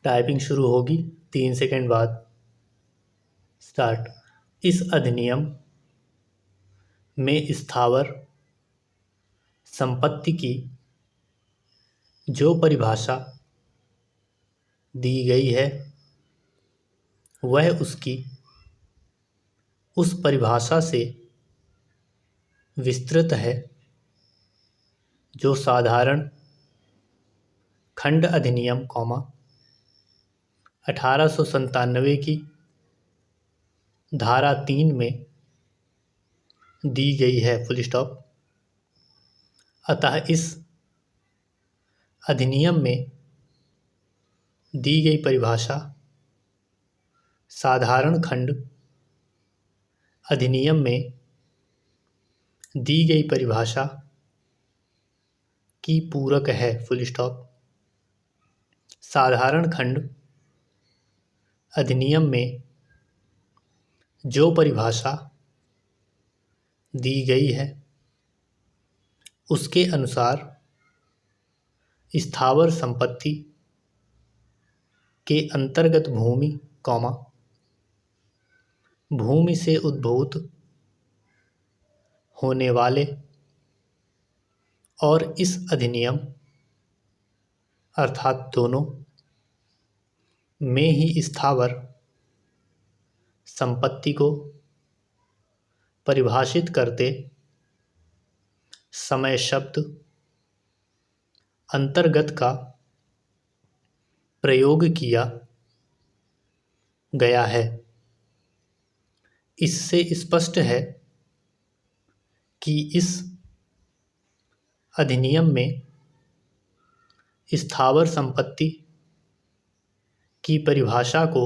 Typing शुरू होगी 3 second बाद। स्टार्ट। इस अधिनियम में स्थावर संपत्ति की जो परिभाषा दी गई है वह उसकी उस परिभाषा से विस्तृत है जो साधारण खंड अधिनियम 1897 की धारा 3 में दी गई है। Full stop. अतः इस अधिनियम में दी गई परिभाषा साधारण खंड अधिनियम में दी गई परिभाषा की पूरक है। Full stop. साधारण खंड अधिनियम में जो परिभाषा दी गई है उसके अनुसार स्थावर संपत्ति के अंतर्गत भूमि भूमि से उद्भूत होने वाले और इस अधिनियम अर्थात दोनों में ही स्थावर संपत्ति को परिभाषित करते समय शब्द अंतर्गत का प्रयोग किया गया है। इससे स्पष्ट है कि इस अधिनियम में स्थावर संपत्ति की परिभाषा को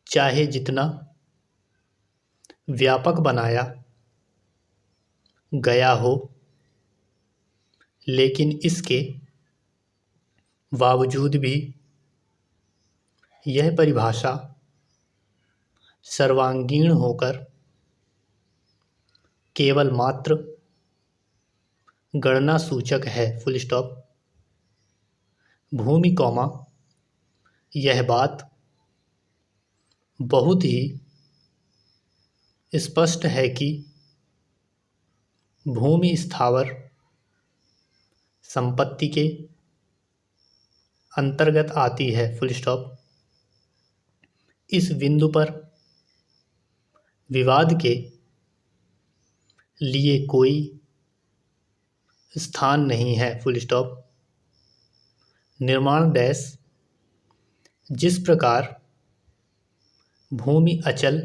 चाहे जितना व्यापक बनाया गया हो, लेकिन इसके बावजूद भी यह परिभाषा सर्वांगीण होकर केवल मात्र गणना सूचक है। Full stop. भूमि यह बात बहुत ही स्पष्ट है कि भूमि स्थावर संपत्ति के अंतर्गत आती है। Full stop. इस बिंदु पर विवाद के लिए कोई स्थान नहीं है। Full stop. निर्माण डैश जिस प्रकार भूमि अचल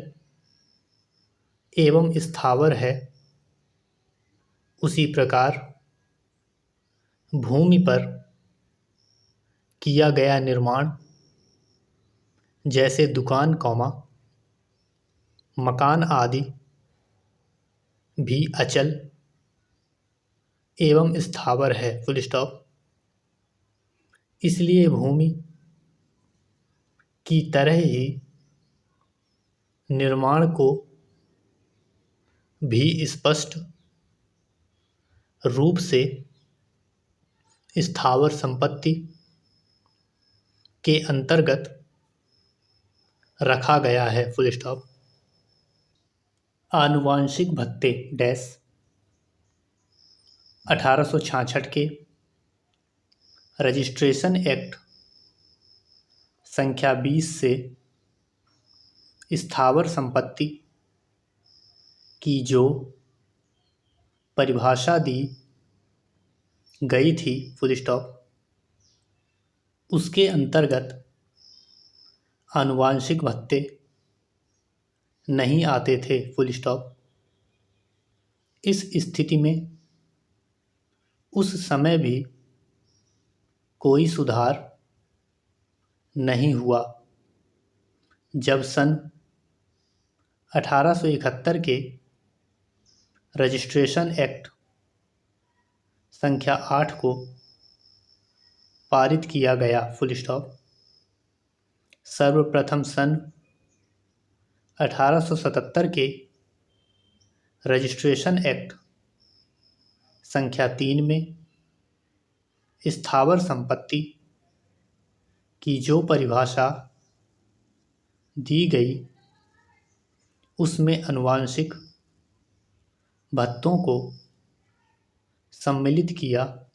एवं स्थावर है उसी प्रकार भूमि पर किया गया निर्माण जैसे दुकान मकान आदि भी अचल एवं स्थावर है। Full stop. इसलिए भूमि की तरह ही निर्माण को भी स्पष्ट रूप से स्थावर संपत्ति के अंतर्गत रखा गया है। Full stop. आनुवांशिक भत्ते डैश 1866 के रजिस्ट्रेशन एक्ट संख्या 20 से स्थावर संपत्ति की जो परिभाषा दी गई थी। Full stop. उसके अंतर्गत आनुवांशिक भत्ते नहीं आते थे। Full stop. इस स्थिति में उस समय भी कोई सुधार नहीं हुआ जब सन 1871 के रजिस्ट्रेशन एक्ट संख्या 8 को पारित किया गया। Full stop. सर्वप्रथम सन 1877 के रजिस्ट्रेशन एक्ट संख्या 3 में स्थावर संपत्ति कि जो परिभाषा दी गई उसमें आनुवांशिक भत्तों को सम्मिलित किया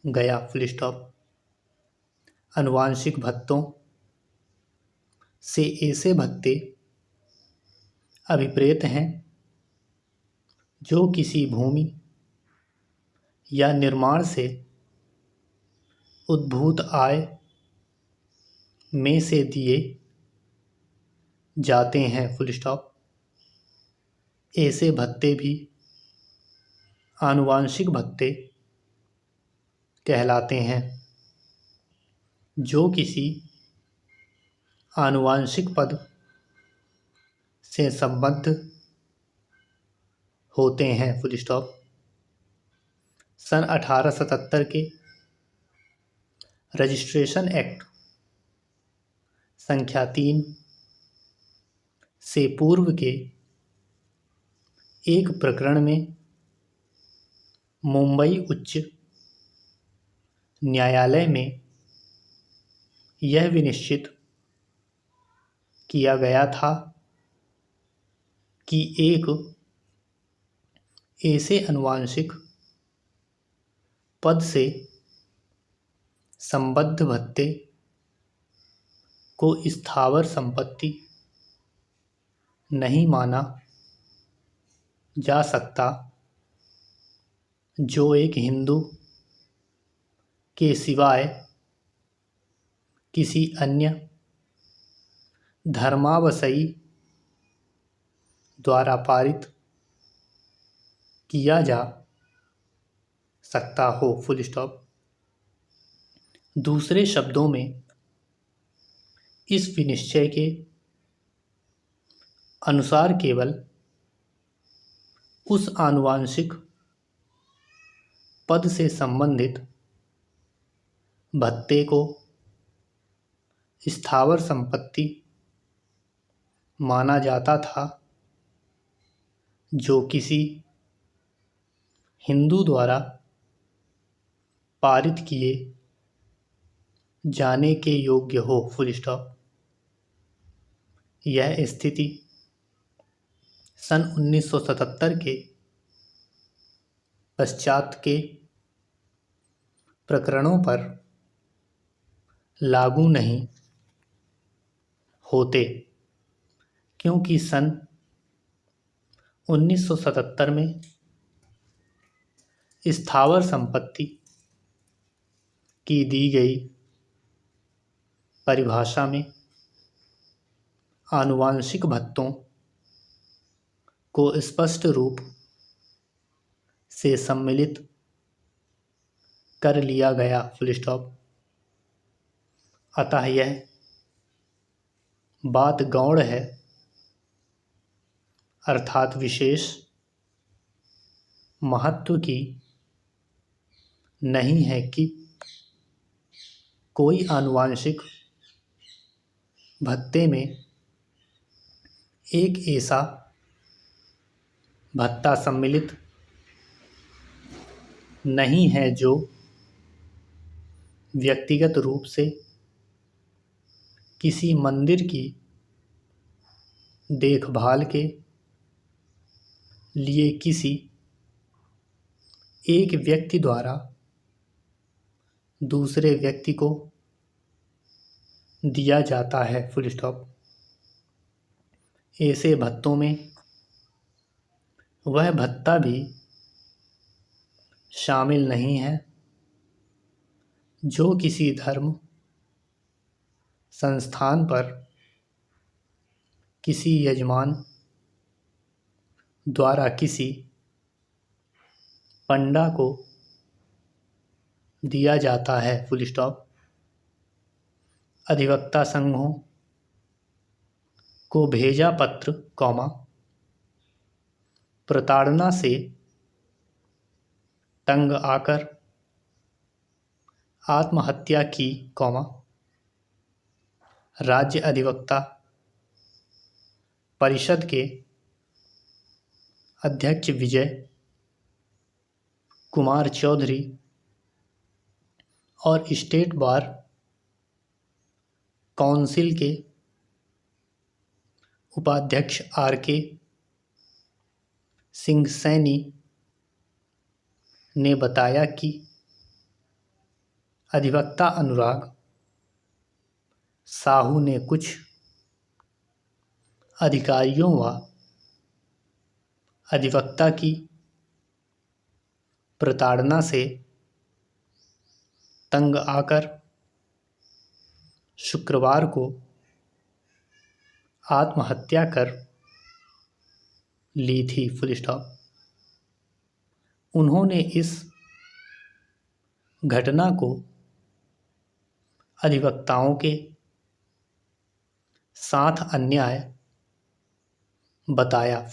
गया। Full stop. आनुवांशिक भत्तों से ऐसे भत्ते अभिप्रेत हैं जो किसी भूमि या निर्माण से उद्भूत आय में से दिए जाते हैं। Full stop. ऐसे भत्ते भी आनुवांशिक भत्ते कहलाते हैं जो किसी आनुवांशिक पद से संबद्ध होते हैं। Full stop. सन 1877 के रजिस्ट्रेशन एक्ट संख्या 3 से पूर्व के एक प्रकरण में मुंबई उच्च न्यायालय में यह विनिश्चित किया गया था कि एक ऐसे आनुवांशिक पद से संबद्ध भत्ते को स्थावर संपत्ति नहीं माना जा सकता जो एक हिंदू के सिवाय किसी अन्य धर्मावलंबी द्वारा पारित किया जा सकता हो। Full stop. दूसरे शब्दों में इस विनिश्चय के अनुसार केवल उस आनुवांशिक पद से संबंधित भत्ते को स्थावर संपत्ति माना जाता था जो किसी हिंदू द्वारा पारित किए जाने के योग्य हो। Full stop. यह स्थिति सन 1977 के पश्चात के प्रकरणों पर लागू नहीं होते क्योंकि सन 1977 में स्थावर संपत्ति की दी गई परिभाषा में आनुवांशिक भत्तों को स्पष्ट रूप से सम्मिलित कर लिया गया। Full stop. अतः यह बात गौण है अर्थात विशेष महत्व की नहीं है कि कोई आनुवांशिक भत्ते में एक ऐसा भत्ता सम्मिलित नहीं है जो व्यक्तिगत रूप से किसी मंदिर की देखभाल के लिए किसी एक व्यक्ति द्वारा दूसरे व्यक्ति को दिया जाता है। Full stop. ऐसे भत्तों में वह भत्ता भी शामिल नहीं है जो किसी धर्म संस्थान पर किसी यजमान द्वारा किसी पंडा को दिया जाता है। Full stop. अधिवक्ता संघों को भेजा पत्र, प्रताड़ना से तंग आकर आत्महत्या की, राज्य अधिवक्ता परिषद के अध्यक्ष विजय कुमार चौधरी और स्टेट बार काउंसिल के उपाध्यक्ष आर.के. सिंह सैनी ने बताया कि अधिवक्ता अनुराग साहू ने कुछ अधिकारियों व अधिवक्ता की प्रताड़ना से तंग आकर शुक्रवार को आत्महत्या कर ली थी। उन्होंने इस घटना को अधिवक्ताओं के साथ अन्याय बताया।